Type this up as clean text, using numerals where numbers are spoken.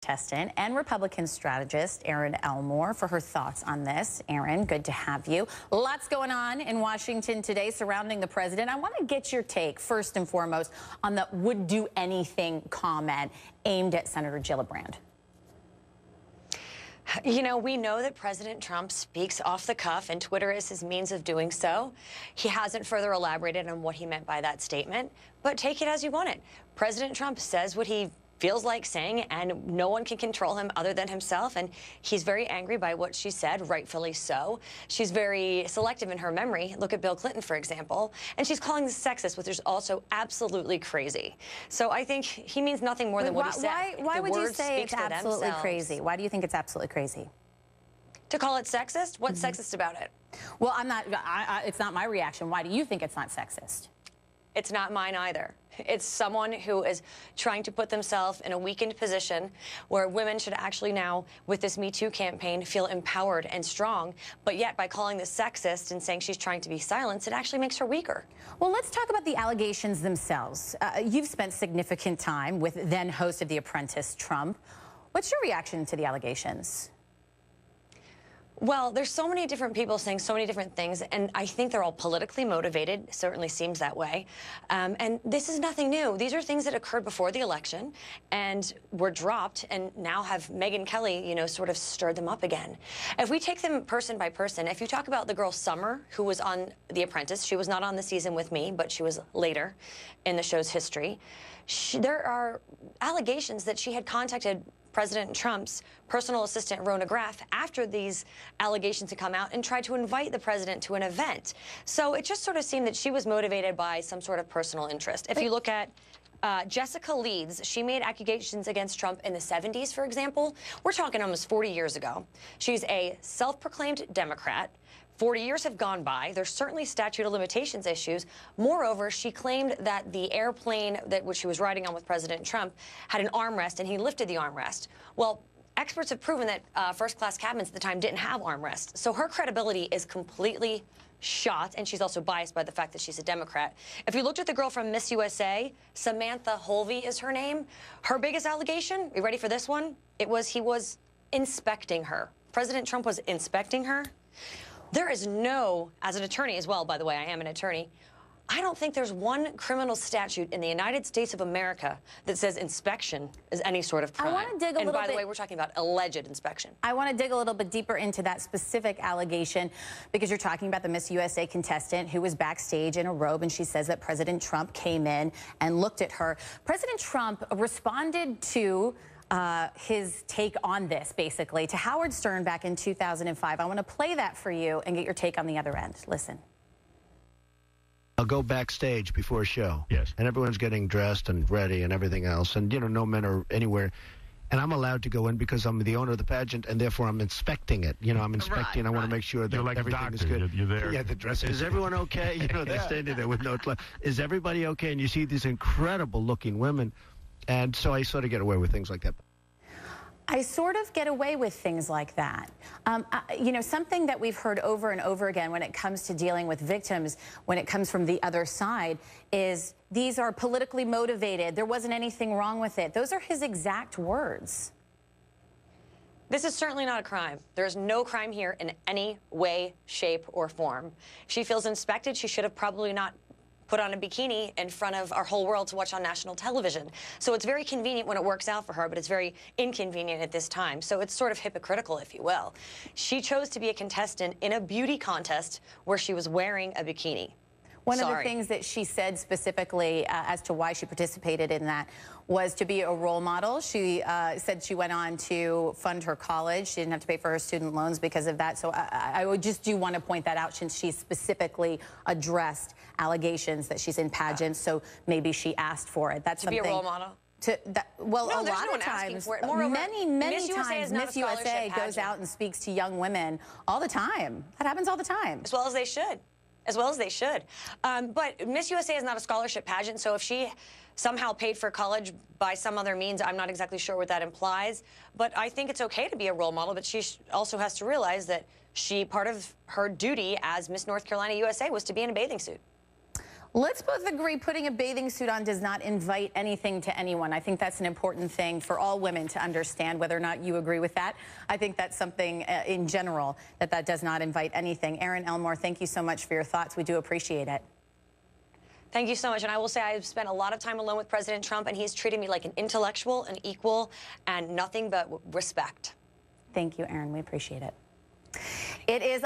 contestant and Republican strategist ERIN Elmore for her thoughts on this. ERIN, good to have you. Lots going on in Washington today surrounding the president. I want to get your take, first and foremost, on the would do anything comment aimed at Senator Gillibrand. You know, we know that President Trump speaks off the cuff, and Twitter is his means of doing so. He hasn't further elaborated on what he meant by that statement, but take it as you want it. President Trump says what he feels like saying, and no one can control him other than himself, and he's very angry by what she said, rightfully so. She's very selective in her memory. Look at Bill Clinton, for example, and she's calling this sexist, which is also absolutely crazy. So I think he means nothing more than what he said. Why would you say it's absolutely crazy? Why do you think it's absolutely crazy? To call it sexist? What's sexist about it? Well, it's not my reaction. Why do you think it's not sexist? It's not mine either. It's someone who is trying to put themselves in a weakened position where women should actually now, with this Me Too campaign, feel empowered and strong. But yet, by calling this sexist and saying she's trying to be silenced, it actually makes her weaker. Well, let's talk about the allegations themselves. You've spent significant time with then host of The Apprentice, Trump. What's your reaction to the allegations? Well, there's so many different people saying so many different things, and I think they're all politically motivated. It certainly seems that way. And this is nothing new. These are things that occurred before the election and were dropped, and now have Megyn Kelly, you know, sort of stirred them up again. If we take them person by person, if you talk about the girl Summer, who was on The Apprentice, she was not on the season with me, but she was later in the show's history. There are allegations that she had contacted President Trump's personal assistant, Rona Graff, after these allegations had come out and tried to invite the president to an event. So it just sort of seemed that she was motivated by some sort of personal interest. If you look at Jessica Leeds, she made accusations against Trump in the 70s, for example. We're talking almost 40 years ago. She's a self-proclaimed Democrat. 40 years have gone by. There's certainly statute of limitations issues. Moreover, she claimed that the airplane which she was riding on with President Trump had an armrest, and he lifted the armrest. Well, experts have proven that first-class cabins at the time didn't have armrests. So her credibility is completely shot, and she's also biased by the fact that she's a Democrat. If you looked at the girl from Miss USA, Samantha Holvey is her name. Her biggest allegation, you ready for this one? It was he was inspecting her. President Trump was inspecting her. There is no, as an attorney as well, by the way, I am an attorney, I don't think there's one criminal statute in the United States of America that says inspection is any sort of crime. I want to dig a little bit. And by the way, we're talking about alleged inspection. I want to dig a little bit deeper into that specific allegation, because you're talking about the Miss USA contestant who was backstage in a robe, and she says that President Trump came in and looked at her. President Trump responded to his take on this, basically, to Howard Stern back in 2005. I want to play that for you and get your take on the other end. Listen. I'll go backstage before a show. Yes. And everyone's getting dressed and ready and everything else. And, you know, no men are anywhere. And I'm allowed to go in because I'm the owner of the pageant, and therefore I'm inspecting it. You know, I'm inspecting. I want to make sure that like everything is good. You're there. Yeah, the dress. Is everyone okay? You know, they're standing there with no clothes. Is everybody okay? And you see these incredible-looking women. And so I sort of get away with things like that. I sort of get away with things like that. You know, something that we've heard over and over again when it comes to dealing with victims, when it comes from the other side, is these are politically motivated. There wasn't anything wrong with it. Those are his exact words. This is certainly not a crime. There is no crime here in any way, shape, or form. If she feels inspected, she should have probably not put on a bikini in front of our whole world to watch on national television. So it's very convenient when it works out for her, but it's very inconvenient at this time. So it's sort of hypocritical, if you will. She chose to be a contestant in a beauty contest where she was wearing a bikini. One of the things that she said specifically as to why she participated in that was to be a role model. She said she went on to fund her college. She didn't have to pay for her student loans because of that. So I would just do want to point that out, since she specifically addressed allegations that she's in pageants. So maybe she asked for it. That's something. To be a role model? Well, no, a lot of times, Moreover, many times, Miss USA goes out and speaks to young women all the time. That happens all the time. As well as they should. As well as they should. But Miss USA is not a scholarship pageant, so if she somehow paid for college by some other means, I'm not exactly sure what that implies. But I think it's okay to be a role model, but she also has to realize that part of her duty as Miss North Carolina USA was to be in a bathing suit. Let's both agree putting a bathing suit on does not invite anything to anyone. I think that's an important thing for all women to understand, whether or not you agree with that. I think that's something in general that does not invite anything. ERIN Elmore, thank you so much for your thoughts. We do appreciate it. Thank you so much. And I will say I've spent a lot of time alone with President Trump, and he's treated me like an intellectual, an equal, and nothing but respect. Thank you, ERIN. We appreciate it. It is